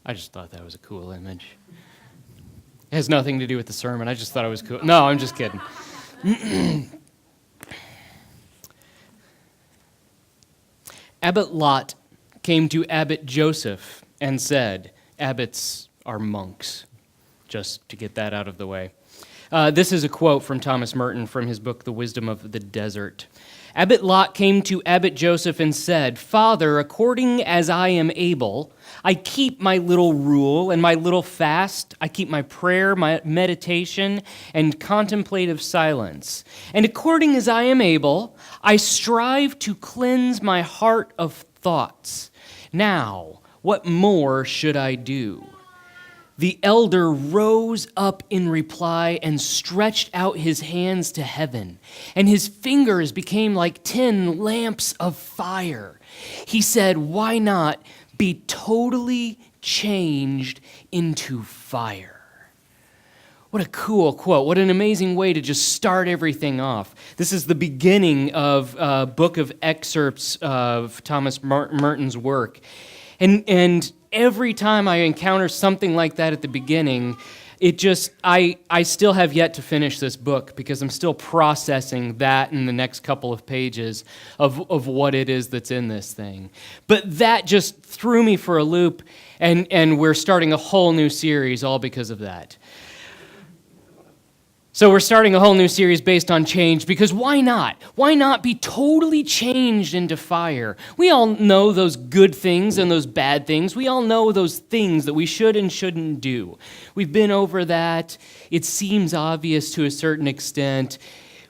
I just thought that was a cool image. It has nothing to do with the sermon. I just thought it was cool. No, I'm just kidding. Abbot Lot came to Abbot Joseph and said, abbots are monks, just to get that out of the way. This is a quote from Thomas Merton from his book, The Wisdom of the Desert. Abbot Lot came to Abbot Joseph and said, Father, according as I am able, I keep my little rule and my little fast. I keep my prayer, my meditation, and contemplative silence. And according as I am able, I strive to cleanse my heart of thoughts. Now, what more should I do? The elder rose up in reply and stretched out his hands to heaven, and his fingers became like 10 lamps of fire. He said, why not be totally changed into fire? What a cool quote. What an amazing way to just start everything off. This is the beginning of a book of excerpts of Thomas Merton's work. And every time I encounter something like that at the beginning, I still have yet to finish this book because I'm still processing that in the next couple of pages of what it is that's in this thing. But that just threw me for a loop, and we're starting a whole new series all because of that. So we're starting a whole new series based on change, because why not? Why not be totally changed into fire? We all know those good things and those bad things. We all know those things that we should and shouldn't do. We've been over that. It seems obvious to a certain extent.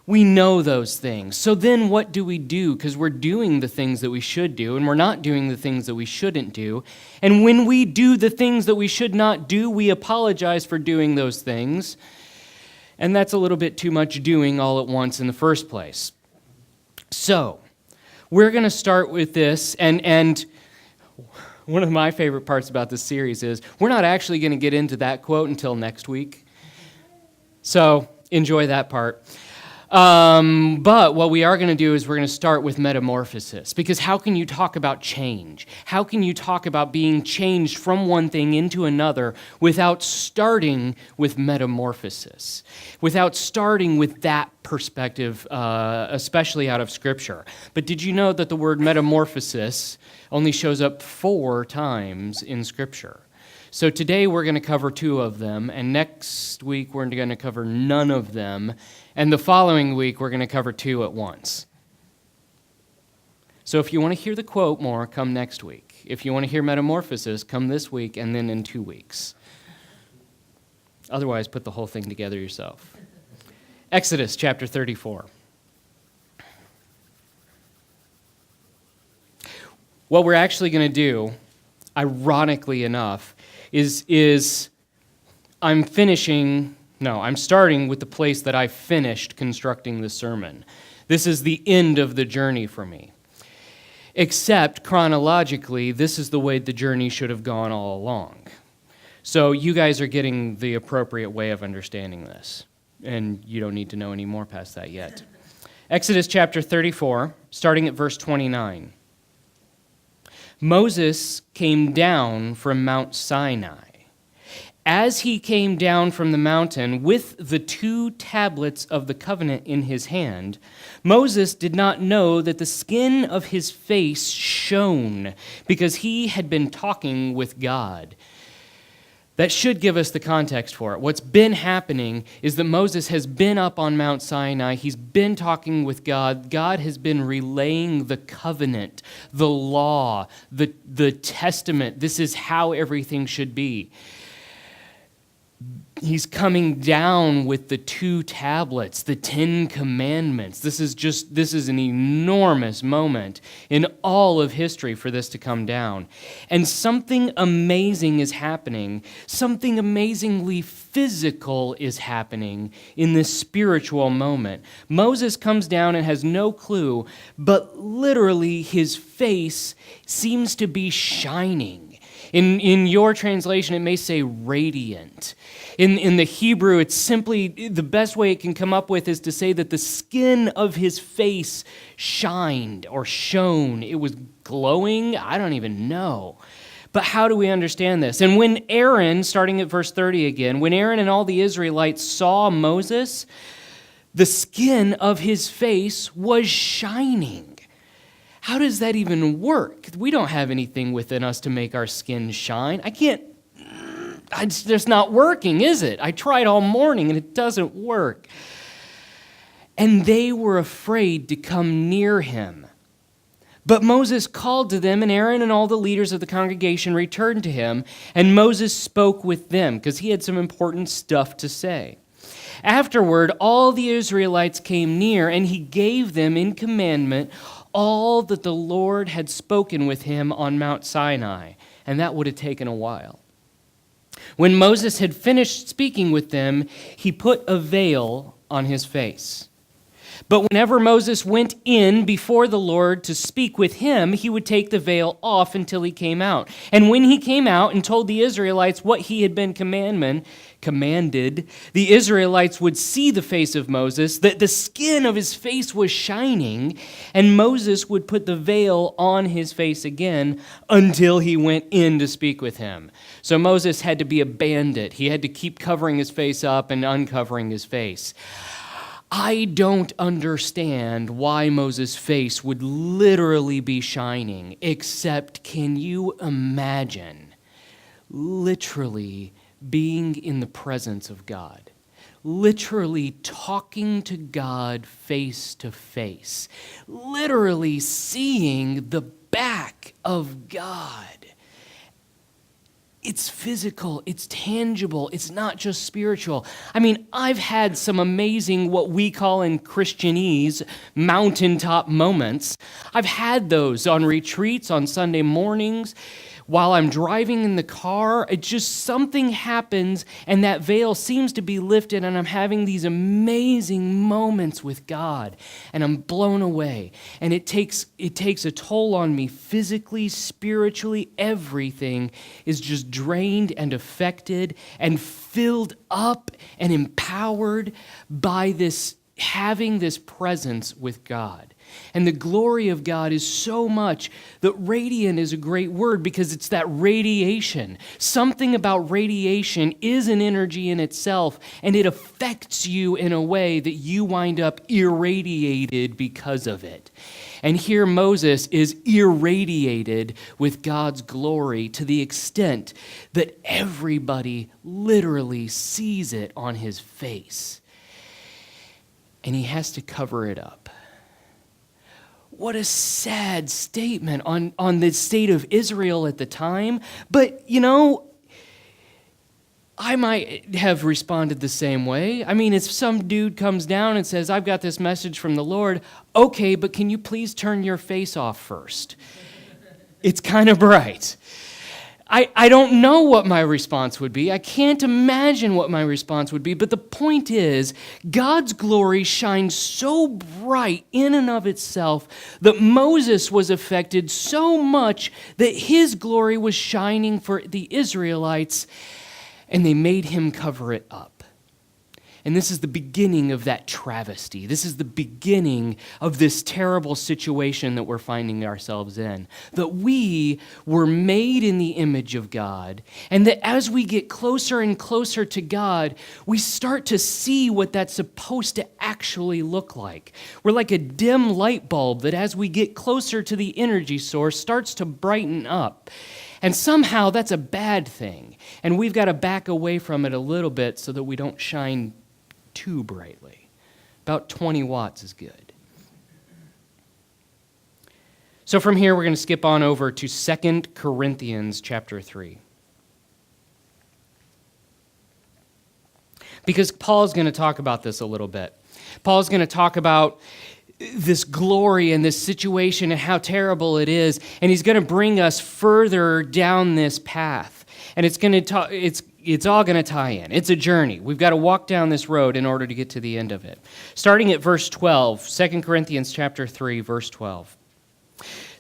We know those things. So then what do we do? Because we're doing the things that we should do, and we're not doing the things that we shouldn't do. And when we do the things that we should not do, we apologize for doing those things. And that's a little bit too much doing all at once in the first place. So, we're going to start with this, and one of my favorite parts about this series is we're not actually going to get into that quote until next week. So, enjoy that part. But what we are going to do is we're going to start with metamorphosis, because how can you talk about change? How can you talk about being changed from one thing into another without starting with metamorphosis, without starting with that perspective, especially out of Scripture? But did you know that the word metamorphosis only shows up 4 times in Scripture? So today we're going to cover 2 of them, and next week we're going to cover none of them, and the following week we're going to cover 2 at once. So if you want to hear the quote more, come next week. If you want to hear metamorphosis, come this week and then in 2 weeks. Otherwise, put the whole thing together yourself. Exodus chapter 34. What we're actually going to do, ironically enough, is I'm starting with the place that I finished constructing the sermon. This is the end of the journey for me. Except, chronologically, this is the way the journey should have gone all along. So you guys are getting the appropriate way of understanding this, and you don't need to know any more past that yet. Exodus chapter 34, starting at verse 29. Moses came down from Mount Sinai. As he came down from the mountain with the 2 tablets of the covenant in his hand, Moses did not know that the skin of his face shone, because he had been talking with God. That should give us the context for it. What's been happening is that Moses has been up on Mount Sinai. He's been talking with God. God has been relaying the covenant, the law, the testament. This is how everything should be. He's coming down with the 2 tablets, the 10 commandments. This is an enormous moment in all of history for this to come down. And something amazing is happening. Something amazingly physical is happening in this spiritual moment. Moses comes down and has no clue, but literally his face seems to be shining. In your translation, it may say radiant. In the Hebrew, it's simply, the best way it can come up with is to say that the skin of his face shined or shone. It was glowing. I don't even know. But how do we understand this? And when Aaron, starting at verse 30 again, when Aaron and all the Israelites saw Moses, the skin of his face was shining. How does that even work? We don't have anything within us to make our skin shine. It's just not working, is it? I tried all morning and it doesn't work. And they were afraid to come near him. But Moses called to them, and Aaron and all the leaders of the congregation returned to him, and Moses spoke with them because he had some important stuff to say. Afterward, all the Israelites came near, and he gave them in commandment all that the Lord had spoken with him on Mount Sinai, and that would have taken a while. When Moses had finished speaking with them, he put a veil on his face. But whenever Moses went in before the Lord to speak with him, he would take the veil off until he came out. And when he came out and told the Israelites what he had been commanded, the Israelites would see the face of Moses, that the skin of his face was shining, and Moses would put the veil on his face again until he went in to speak with him. So Moses had to be a bandit. He had to keep covering his face up and uncovering his face. I don't understand why Moses' face would literally be shining, except can you imagine literally being in the presence of God, literally talking to God face to face, literally seeing the back of God. It's physical, it's tangible, it's not just spiritual. I mean, I've had some amazing, what we call in Christianese, mountaintop moments. I've had those on retreats, on Sunday mornings, while I'm driving in the car. It just, something happens and that veil seems to be lifted and I'm having these amazing moments with God and I'm blown away. And it takes a toll on me physically, spiritually. Everything is just drained and affected and filled up and empowered by this, having this presence with God. And the glory of God is so much that radiant is a great word because it's that radiation. Something about radiation is an energy in itself, and it affects you in a way that you wind up irradiated because of it. And here Moses is irradiated with God's glory to the extent that everybody literally sees it on his face. And he has to cover it up. What a sad statement on the state of Israel at the time. But, you know, I might have responded the same way. I mean, if some dude comes down and says, I've got this message from the Lord, okay, but can you please turn your face off first? It's kind of bright. I don't know what my response would be. I can't imagine what my response would be. But the point is, God's glory shines so bright in and of itself that Moses was affected so much that his glory was shining for the Israelites, and they made him cover it up. And this is the beginning of that travesty. This is the beginning of this terrible situation that we're finding ourselves in. That we were made in the image of God, and that as we get closer and closer to God, we start to see what that's supposed to actually look like. We're like a dim light bulb that as we get closer to the energy source starts to brighten up. And somehow that's a bad thing. And we've got to back away from it a little bit so that we don't shine too brightly. About 20 watts is good. So from here, we're going to skip on over to 2 Corinthians chapter 3. Because Paul's going to talk about this a little bit. Paul's going to talk about this glory and this situation and how terrible it is, and he's going to bring us further down this path. And it's all going to tie in. It's a journey. We've got to walk down this road in order to get to the end of it. Starting at verse 12, 2 Corinthians chapter 3, verse 12.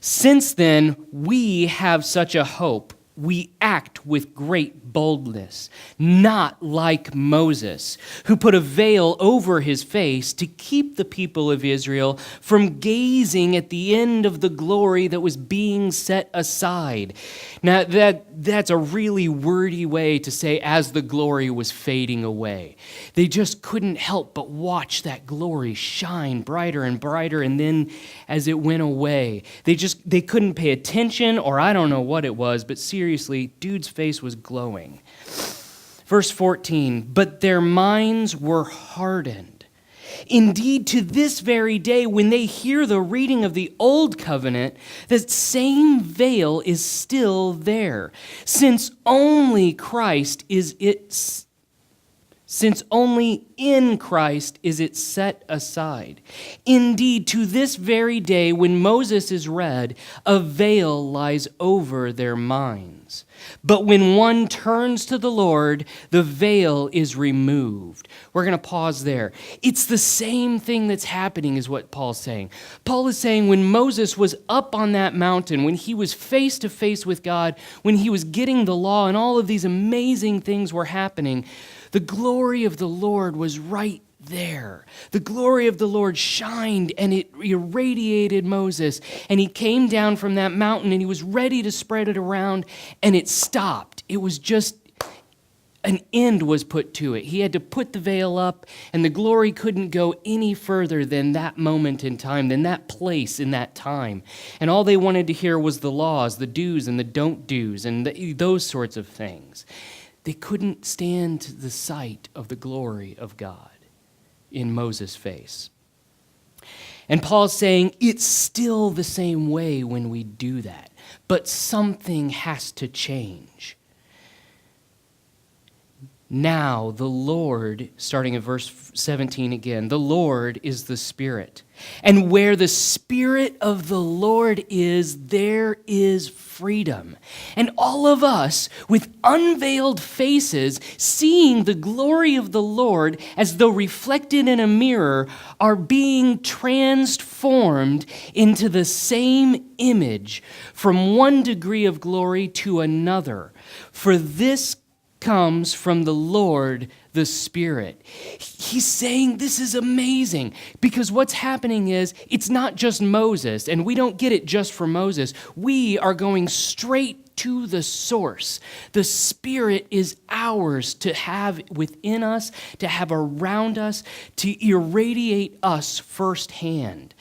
Since then we have such a hope, we act with great boldness, not like Moses, who put a veil over his face to keep the people of Israel from gazing at the end of the glory that was being set aside. Now, that's a really wordy way to say as the glory was fading away. They just couldn't help but watch that glory shine brighter and brighter, and then as it went away, they couldn't pay attention, or I don't know what it was, but seriously, dude's face was glowing. Verse 14, but their minds were hardened. Indeed, to this very day, when they hear the reading of the Old Covenant, that same veil is still there, since only in Christ is it set aside. Indeed, to this very day, when Moses is read, a veil lies over their minds. But when one turns to the Lord, the veil is removed. We're going to pause there. It's the same thing that's happening is what Paul's saying. Paul is saying when Moses was up on that mountain, when he was face to face with God, when he was getting the law and all of these amazing things were happening, the glory of the Lord was right there. The glory of the Lord shined and it irradiated Moses. And he came down from that mountain and he was ready to spread it around, and it stopped. It was just an end was put to it. He had to put the veil up, and the glory couldn't go any further than that moment in time, than that place in that time. And all they wanted to hear was the laws, the do's and the don't do's, and those sorts of things. They couldn't stand the sight of the glory of God in Moses' face. And Paul's saying it's still the same way when we do that, but something has to change. Now the Lord, starting at verse 17 again, the Lord is the Spirit. And where the Spirit of the Lord is, there is freedom. And all of us, with unveiled faces, seeing the glory of the Lord as though reflected in a mirror, are being transformed into the same image from one degree of glory to another. For this comes from the Lord, the Spirit. He's saying this is amazing because what's happening is it's not just Moses, and we don't get it just for Moses. We are going straight to the source. The Spirit is ours to have within us, to have around us, to irradiate us firsthand.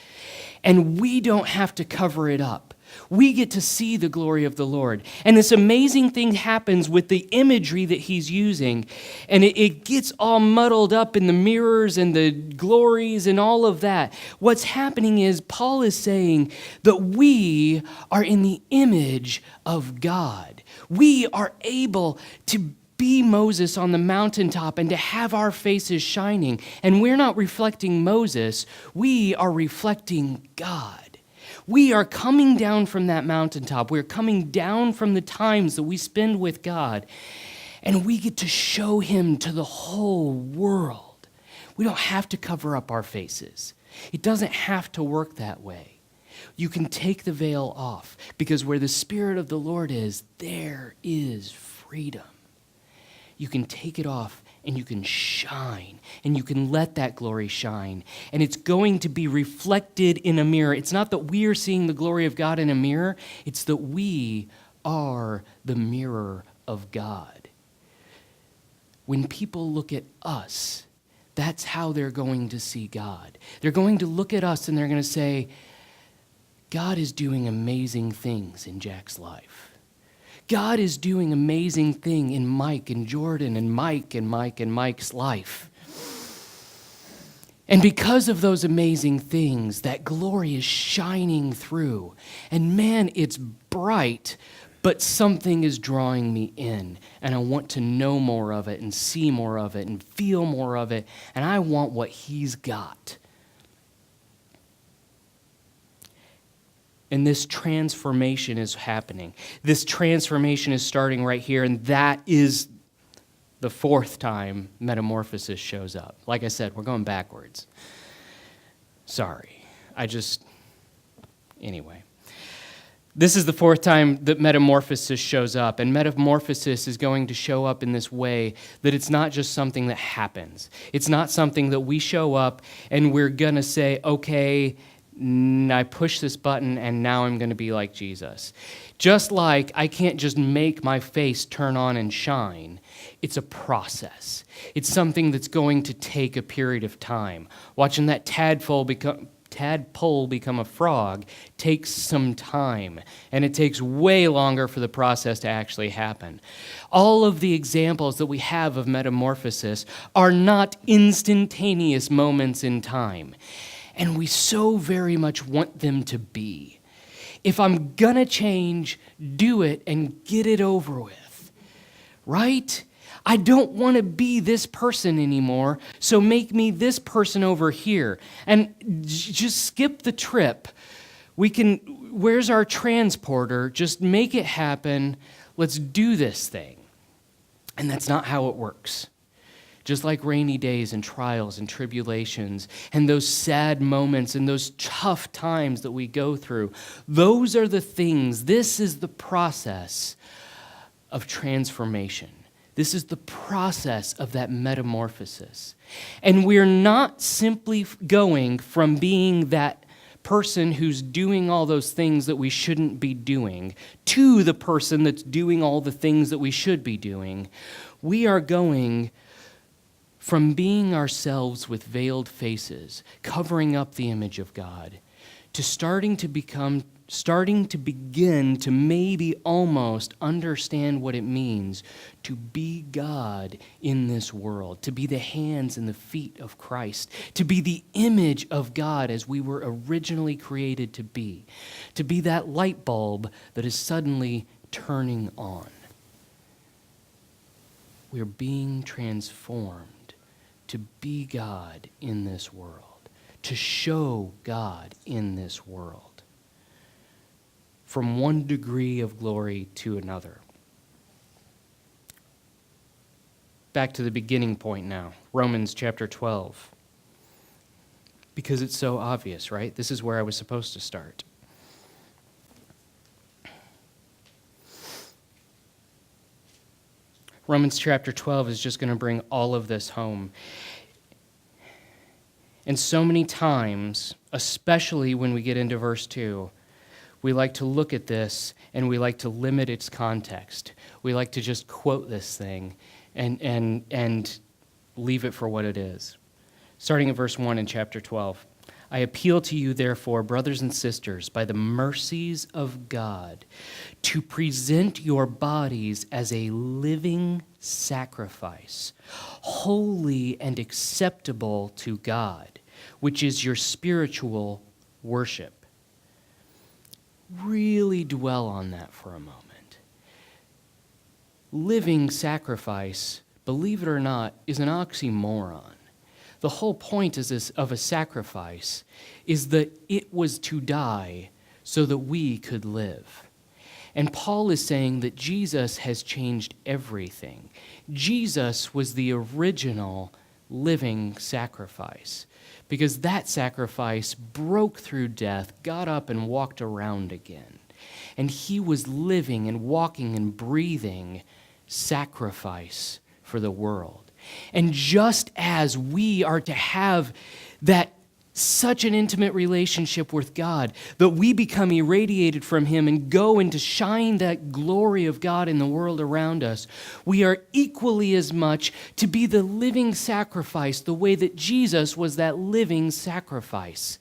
And we don't have to cover it up. We get to see the glory of the Lord. And this amazing thing happens with the imagery that he's using. And it gets all muddled up in the mirrors and the glories and all of that. What's happening is Paul is saying that we are in the image of God. We are able to be Moses on the mountaintop and to have our faces shining. And we're not reflecting Moses. We are reflecting God. We are coming down from that mountaintop. We're coming down from the times that we spend with God, and we get to show him to the whole world. We don't have to cover up our faces. It doesn't have to work that way. You can take the veil off, because where the Spirit of the Lord is, there is freedom. You can take it off and you can shine, and you can let that glory shine. And it's going to be reflected in a mirror. It's not that we are seeing the glory of God in a mirror. It's that we are the mirror of God. When people look at us, that's how they're going to see God. They're going to look at us and they're going to say, God is doing amazing things in Jack's life. God is doing amazing thing in Mike and Jordan and Mike and Mike and Mike's life. And because of those amazing things, that glory is shining through. And man, it's bright, but something is drawing me in. And I want to know more of it and see more of it and feel more of it. And I want what he's got. And this transformation is happening. This transformation is starting right here, and that is the fourth time metamorphosis shows up. Like I said, we're going backwards. Sorry. Anyway. This is the fourth time that metamorphosis shows up, and metamorphosis is going to show up in this way that it's not just something that happens. It's not something that we show up and we're going to say, okay, I push this button and now I'm going to be like Jesus. Just like I can't just make my face turn on and shine. It's a process. It's something that's going to take a period of time. Watching that tadpole become a frog takes some time, and it takes way longer for the process to actually happen. All of the examples that we have of metamorphosis are not instantaneous moments in time, and we so very much want them to be. If I'm gonna change, do it and get it over with, right? I don't want to be this person anymore, so make me this person over here. And just skip the trip. Where's our transporter? Just make it happen. Let's do this thing. And that's not how it works. Just like rainy days and trials and tribulations and those sad moments and those tough times that we go through, those are the things, this is the process of transformation. This is the process of that metamorphosis. And we're not simply going from being that person who's doing all those things that we shouldn't be doing to the person that's doing all the things that we should be doing. We are going from being ourselves with veiled faces, covering up the image of God, to starting to begin to maybe almost understand what it means to be God in this world, to be the hands and the feet of Christ, to be the image of God as we were originally created to be that light bulb that is suddenly turning on. We're being transformed to be God in this world, to show God in this world. From one degree of glory to another. Back to the beginning point now, Romans chapter 12. Because it's so obvious, right? This is where I was supposed to start. Romans chapter 12 is just going to bring all of this home. And so many times, especially when we get into verse 2, we like to look at this and we like to limit its context. We like to just quote this thing and leave it for what it is. Starting at verse 1 in chapter 12. I appeal to you, therefore, brothers and sisters, by the mercies of God, to present your bodies as a living sacrifice, holy and acceptable to God, which is your spiritual worship. Really dwell on that for a moment. Living sacrifice, believe it or not, is an oxymoron. The whole point of a sacrifice is that it was to die so that we could live. And Paul is saying that Jesus has changed everything. Jesus was the original living sacrifice. Because that sacrifice broke through death, got up and walked around again. And he was living and walking and breathing sacrifice for the world. And just as we are to have that such an intimate relationship with God that we become irradiated from him and go and to shine that glory of God in the world around us, we are equally as much to be the living sacrifice the way that Jesus was that living sacrifice.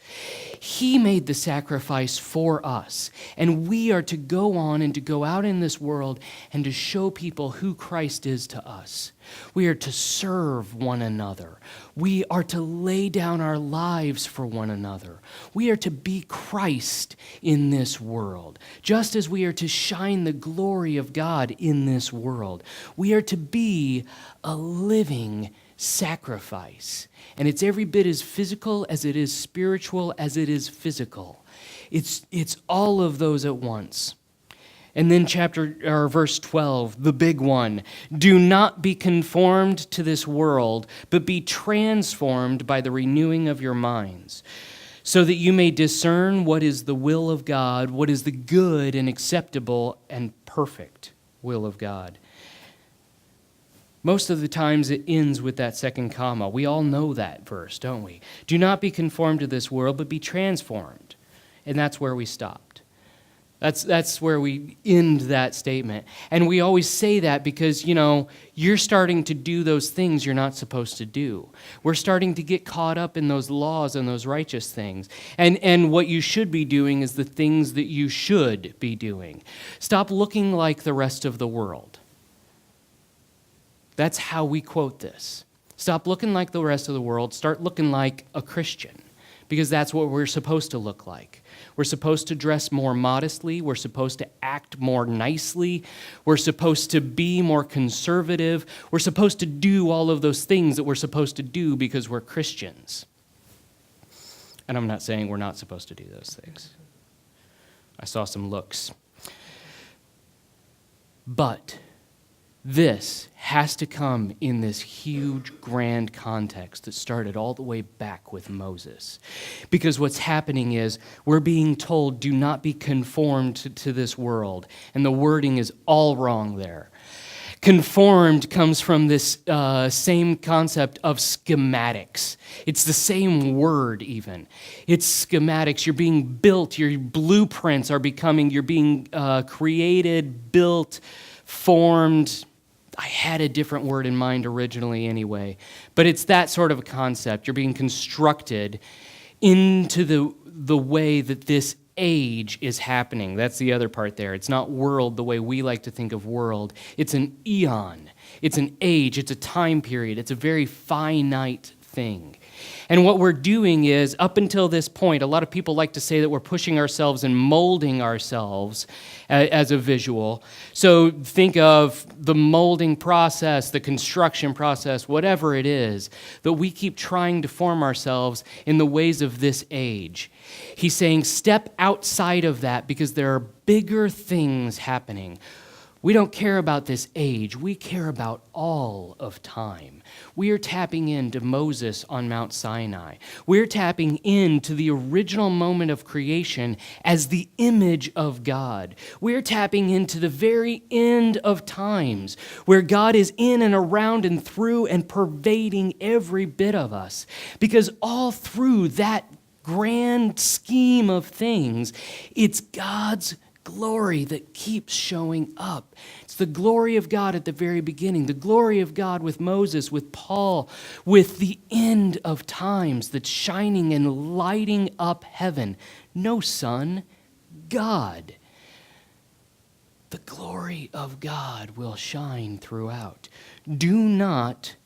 He made the sacrifice for us, and we are to go on and to go out in this world and to show people who Christ is to us. We are to serve one another. We are to lay down our lives for one another. We are to be Christ in this world, just as we are to shine the glory of God in this world. We are to be a living sacrifice. And it's every bit as physical as it is spiritual as it is physical. It's all of those at once. And then verse 12, the big one. Do not be conformed to this world, but be transformed by the renewing of your minds, so that you may discern what is the will of God, what is the good and acceptable and perfect will of God. Most of the times it ends with that second comma. We all know that verse, don't we? Do not be conformed to this world, but be transformed. And that's where we stopped. That's where we end that statement. And we always say that because, you're starting to do those things you're not supposed to do. We're starting to get caught up in those laws and those righteous things. And what you should be doing is the things that you should be doing. Stop looking like the rest of the world. That's how we quote this. Stop looking like the rest of the world. Start looking like a Christian, because that's what we're supposed to look like. We're supposed to dress more modestly. We're supposed to act more nicely. We're supposed to be more conservative. We're supposed to do all of those things that we're supposed to do because we're Christians. And I'm not saying we're not supposed to do those things. I saw some looks. But this has to come in this huge, grand context that started all the way back with Moses. Because what's happening is we're being told, do not be conformed to this world. And the wording is all wrong there. Conformed comes from this same concept of schematics. It's the same word even. It's schematics. You're being built. Your blueprints are becoming, you're being created, built, formed. I had a different word in mind originally anyway, but it's that sort of a concept. You're being constructed into the way that this age is happening. That's the other part there. It's not world the way we like to think of world. It's an eon. It's an age. It's a time period. It's a very finite thing. And what we're doing is, up until this point, a lot of people like to say that we're pushing ourselves and molding ourselves as a visual. So think of the molding process, the construction process, whatever it is, that we keep trying to form ourselves in the ways of this age. He's saying step outside of that because there are bigger things happening. We don't care about this age. We care about all of time. We are tapping into Moses on Mount Sinai. We're tapping into the original moment of creation as the image of God. We're tapping into the very end of times where God is in and around and through and pervading every bit of us. Because all through that grand scheme of things, it's God's glory that keeps showing up. It's the glory of God at the very beginning, the glory of God with Moses, with Paul, with the end of times that's shining and lighting up heaven. No sun, God. The glory of God will shine throughout. Do not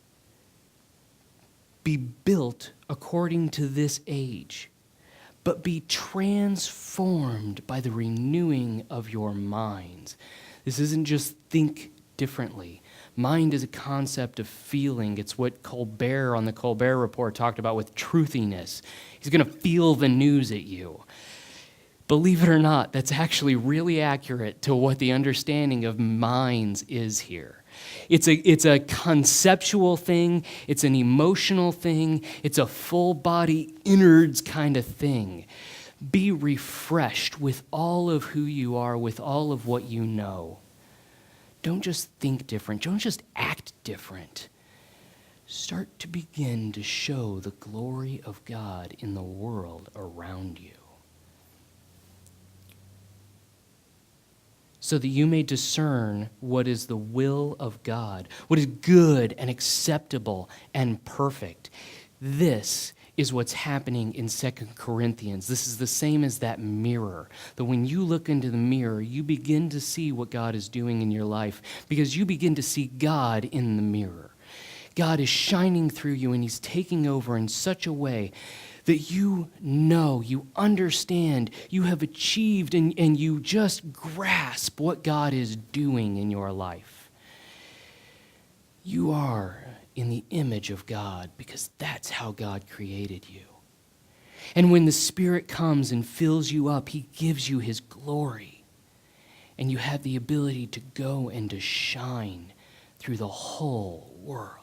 be built according to this age, but be transformed by the renewing of your minds. This isn't just think differently. Mind is a concept of feeling. It's what Colbert on the Colbert Report talked about with truthiness. He's going to feel the news at you. Believe it or not, that's actually really accurate to what the understanding of minds is here. It's a conceptual thing. It's an emotional thing. It's a full body innards kind of thing. Be refreshed with all of who you are, with all of what you know. Don't just think different. Don't just act different. Start to begin to show the glory of God in the world around you, so that you may discern what is the will of God, what is good and acceptable and perfect. This is what's happening in 2 Corinthians. This is the same as that mirror, that when you look into the mirror, you begin to see what God is doing in your life because you begin to see God in the mirror. God is shining through you and he's taking over in such a way that you know, you understand, you have achieved, and you just grasp what God is doing in your life. You are in the image of God because that's how God created you. And when the Spirit comes and fills you up, he gives you his glory. And you have the ability to go and to shine through the whole world.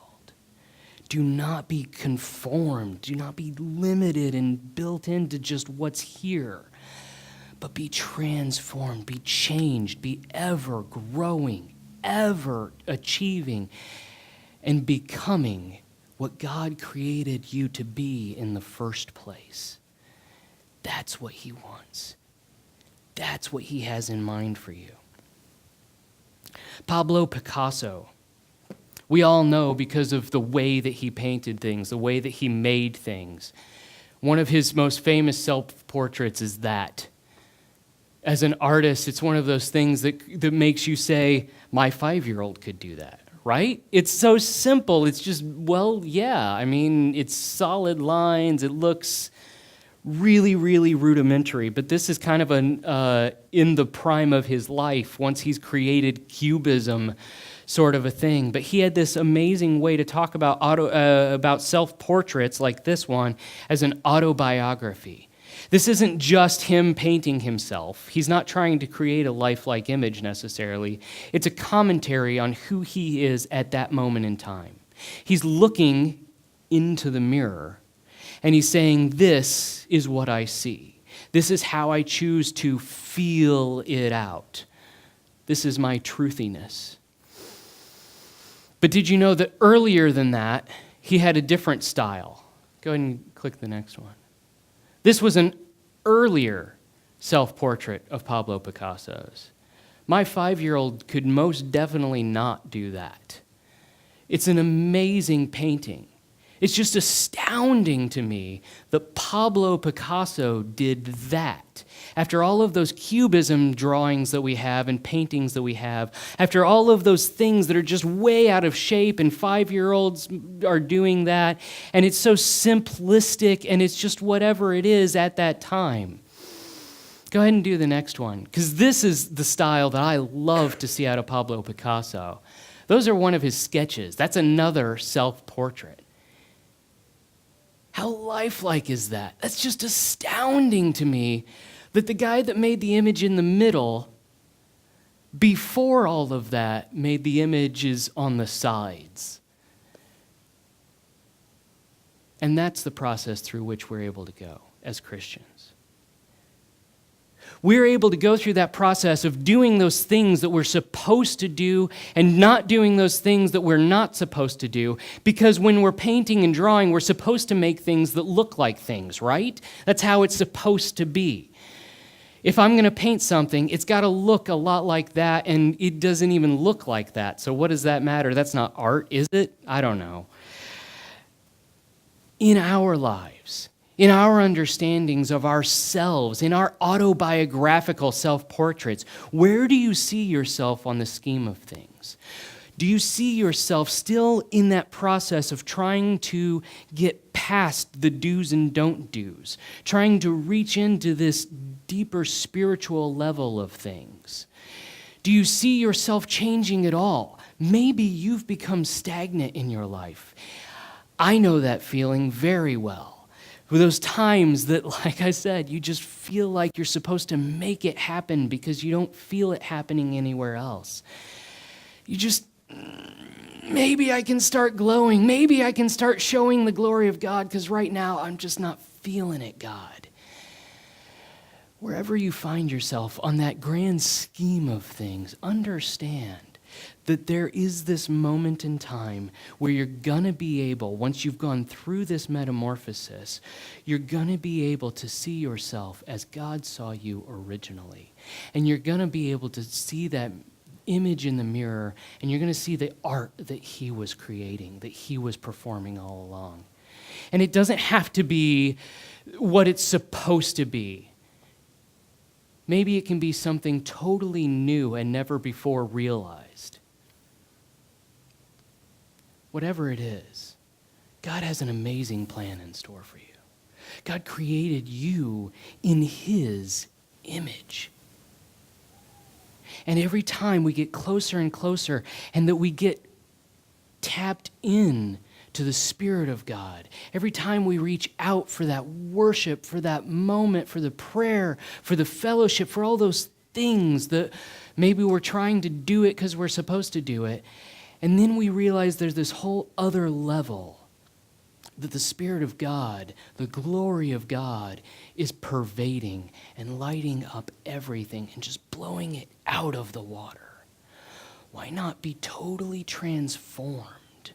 Do not be conformed. Do not be limited and built into just what's here. But be transformed, be changed, be ever growing, ever achieving, and becoming what God created you to be in the first place. That's what he wants. That's what he has in mind for you. Pablo Picasso, we all know because of the way that he painted things, the way that he made things. One of his most famous self-portraits is that. As an artist, it's one of those things that makes you say, my 5-year-old could do that, right? It's so simple. It's just, well, yeah. I mean, it's solid lines. It looks really, really rudimentary. But this is kind of in the prime of his life, once he's created cubism sort of a thing. But he had this amazing way to talk about self-portraits like this one as an autobiography. This isn't just him painting himself. He's not trying to create a lifelike image necessarily. It's a commentary on who he is at that moment in time. He's looking into the mirror, and he's saying, this is what I see. This is how I choose to feel it out. This is my truthiness. But did you know that earlier than that, he had a different style? Go ahead and click the next one. This was an earlier self-portrait of Pablo Picasso's. My 5-year-old could most definitely not do that. It's an amazing painting. It's just astounding to me that Pablo Picasso did that. After all of those cubism drawings that we have and paintings that we have, after all of those things that are just way out of shape and 5-year-olds are doing that, and it's so simplistic and it's just whatever it is at that time. Go ahead and do the next one, because this is the style that I love to see out of Pablo Picasso. Those are one of his sketches. That's another self-portrait. How lifelike is that? That's just astounding to me that the guy that made the image in the middle, before all of that, made the images on the sides. And that's the process through which we're able to go as Christians. We're able to go through that process of doing those things that we're supposed to do and not doing those things that we're not supposed to do, because when we're painting and drawing, we're supposed to make things that look like things, right? That's how it's supposed to be. If I'm going to paint something, it's got to look a lot like that, and it doesn't even look like that. So what does that matter? That's not art, is it? I don't know. In our lives, in our understandings of ourselves, in our autobiographical self-portraits, where do you see yourself on the scheme of things? Do you see yourself still in that process of trying to get past the do's and don't do's, trying to reach into this deeper spiritual level of things? Do you see yourself changing at all? Maybe you've become stagnant in your life. I know that feeling very well. Those times that, like I said, you just feel like you're supposed to make it happen because you don't feel it happening anywhere else. You just, maybe I can start glowing. Maybe I can start showing the glory of God, because right now I'm just not feeling it, God. Wherever you find yourself on that grand scheme of things, understand that there is this moment in time where you're going to be able, once you've gone through this metamorphosis, you're going to be able to see yourself as God saw you originally. And you're going to be able to see that image in the mirror, and you're going to see the art that he was creating, that he was performing all along. And it doesn't have to be what it's supposed to be. Maybe it can be something totally new and never before realized. Whatever it is, God has an amazing plan in store for you. God created you in his image. And every time we get closer and closer, and that we get tapped in to the Spirit of God, every time we reach out for that worship, for that moment, for the prayer, for the fellowship, for all those things that maybe we're trying to do it because we're supposed to do it, and then we realize there's this whole other level that the Spirit of God, the glory of God, is pervading and lighting up everything and just blowing it out of the water. Why not be totally transformed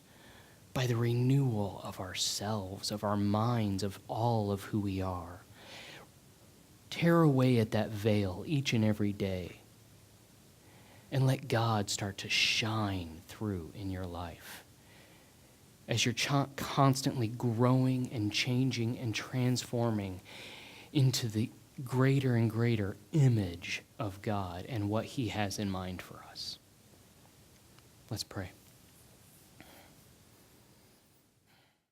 by the renewal of ourselves, of our minds, of all of who we are? Tear away at that veil each and every day and let God start to shine through in your life. As you're constantly growing and changing and transforming into the greater and greater image of God and what he has in mind for us. Let's pray.